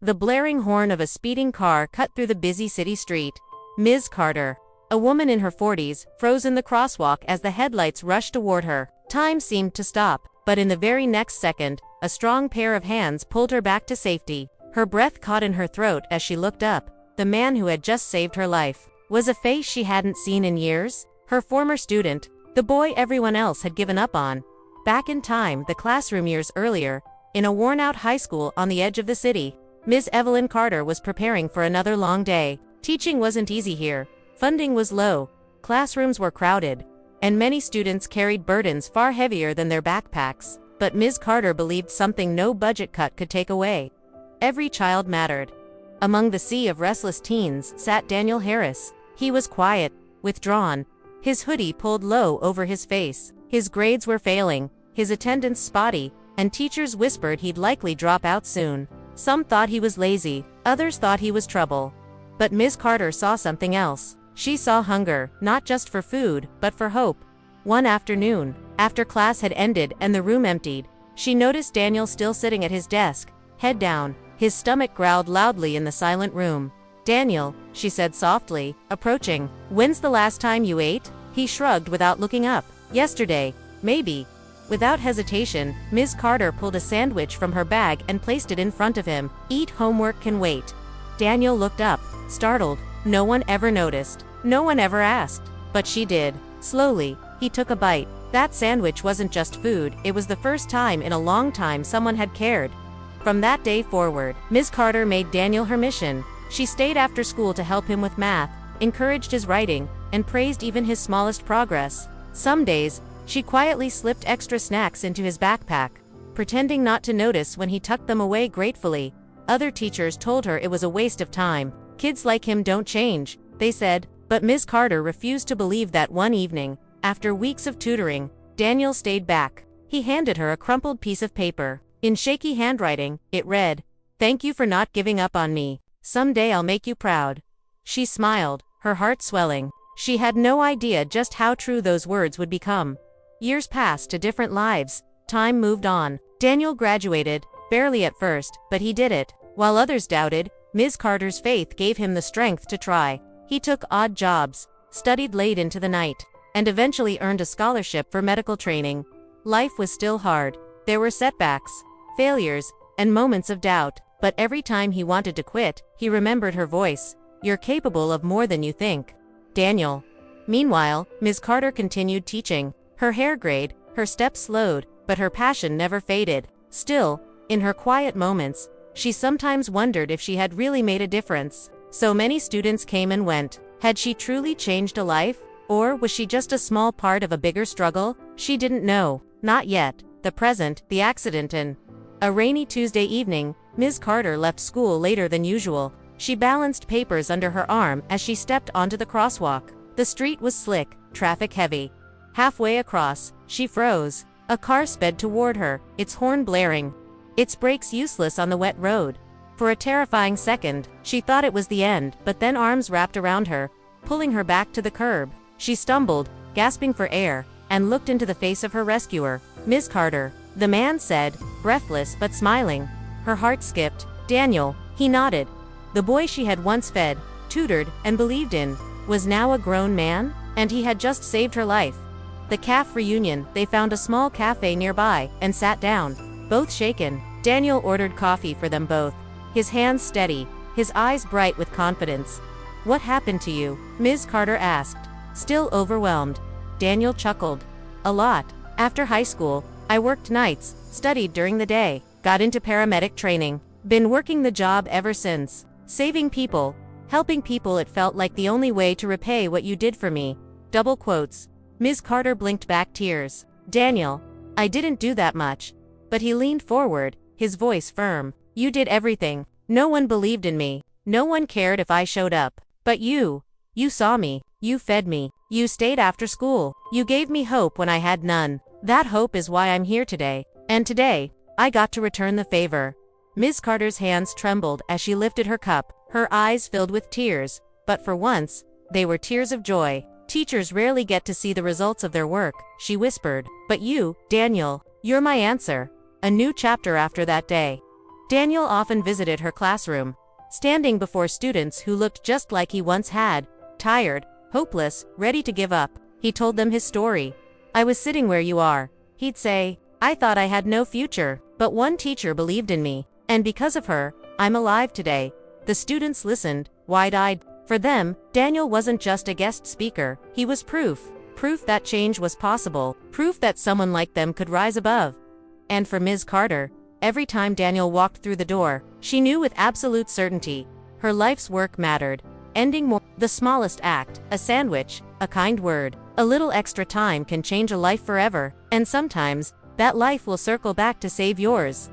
The blaring horn of a speeding car cut through the busy city street. Ms. Carter, a woman in her 40s, froze in the crosswalk as the headlights rushed toward her. Time seemed to stop, but in the very next second, a strong pair of hands pulled her back to safety. Her breath caught in her throat as she looked up. The man who had just saved her life was a face she hadn't seen in years. Her former student, the boy everyone else had given up on. Back in time, the classroom years earlier, in a worn-out high school on the edge of the city, Ms. Evelyn Carter was preparing for another long day. Teaching wasn't easy here. Funding was low, classrooms were crowded, and many students carried burdens far heavier than their backpacks. But Ms. Carter believed something no budget cut could take away. Every child mattered. Among the sea of restless teens sat Daniel Harris. He was quiet, withdrawn, his hoodie pulled low over his face. His grades were failing, his attendance spotty, and teachers whispered he'd likely drop out soon. Some thought he was lazy, others thought he was trouble. But Ms. Carter saw something else. She saw hunger, not just for food, but for hope. One afternoon, after class had ended and the room emptied, she noticed Daniel still sitting at his desk, head down. His stomach growled loudly in the silent room. "Daniel," she said softly, approaching. "When's the last time you ate?" He shrugged without looking up. "Yesterday, maybe." Without hesitation, Ms. Carter pulled a sandwich from her bag and placed it in front of him. "Eat, homework can wait." Daniel looked up, startled. No one ever noticed. No one ever asked. But she did. Slowly, he took a bite. That sandwich wasn't just food, it was the first time in a long time someone had cared. From that day forward, Ms. Carter made Daniel her mission. She stayed after school to help him with math, encouraged his writing, and praised even his smallest progress. Some days, she quietly slipped extra snacks into his backpack, pretending not to notice when he tucked them away gratefully. Other teachers told her it was a waste of time. "Kids like him don't change," they said. But Ms. Carter refused to believe that. One evening, after weeks of tutoring, Daniel stayed back. He handed her a crumpled piece of paper. In shaky handwriting, it read, "Thank you for not giving up on me. Someday I'll make you proud." She smiled, her heart swelling. She had no idea just how true those words would become. Years passed to different lives. Time moved on. Daniel graduated, barely at first, but he did it. While others doubted, Ms. Carter's faith gave him the strength to try. He took odd jobs, studied late into the night, and eventually earned a scholarship for medical training. Life was still hard. There were setbacks, failures, and moments of doubt, but every time he wanted to quit, he remembered her voice. "You're capable of more than you think, Daniel." Meanwhile, Ms. Carter continued teaching. Her hair grayed, her steps slowed, but her passion never faded. Still, in her quiet moments, she sometimes wondered if she had really made a difference. So many students came and went. Had she truly changed a life? Or was she just a small part of a bigger struggle? She didn't know. Not yet. The present, the accident, and a rainy Tuesday evening, Ms. Carter left school later than usual. She balanced papers under her arm as she stepped onto the crosswalk. The street was slick, traffic heavy. Halfway across, she froze. A car sped toward her, its horn blaring, its brakes useless on the wet road. For a terrifying second, she thought it was the end, but then arms wrapped around her, pulling her back to the curb. She stumbled, gasping for air, and looked into the face of her rescuer. "Ms. Carter," the man said, breathless but smiling. Her heart skipped. "Daniel," he nodded. The boy she had once fed, tutored, and believed in, was now a grown man, and he had just saved her life. The CAF reunion, they found a small cafe nearby, and sat down, both shaken. Daniel ordered coffee for them both, his hands steady, his eyes bright with confidence. "What happened to you?" Ms. Carter asked, still overwhelmed. Daniel chuckled. "A lot. After high school, I worked nights, studied during the day, got into paramedic training. Been working the job ever since. Saving people, helping people, it felt like the only way to repay what you did for me." Double quotes. Ms. Carter blinked back tears. "Daniel, I didn't do that much." But he leaned forward, his voice firm. "You did everything. No one believed in me. No one cared if I showed up. But you saw me. You fed me. You stayed after school. You gave me hope when I had none. That hope is why I'm here today. And today, I got to return the favor." Ms. Carter's hands trembled as she lifted her cup, her eyes filled with tears, but for once, they were tears of joy. "Teachers rarely get to see the results of their work," she whispered. "But you, Daniel, you're my answer." A new chapter after that day. Daniel often visited her classroom, standing before students who looked just like he once had, tired, hopeless, ready to give up. He told them his story. "I was sitting where you are," he'd say. "I thought I had no future, but one teacher believed in me, and because of her, I'm alive today." The students listened, wide-eyed. For them, Daniel wasn't just a guest speaker, he was proof. Proof that change was possible, proof that someone like them could rise above. And for Ms. Carter, every time Daniel walked through the door, she knew with absolute certainty, her life's work mattered. Ending more, the smallest act, a sandwich, a kind word, a little extra time can change a life forever, and sometimes, that life will circle back to save yours.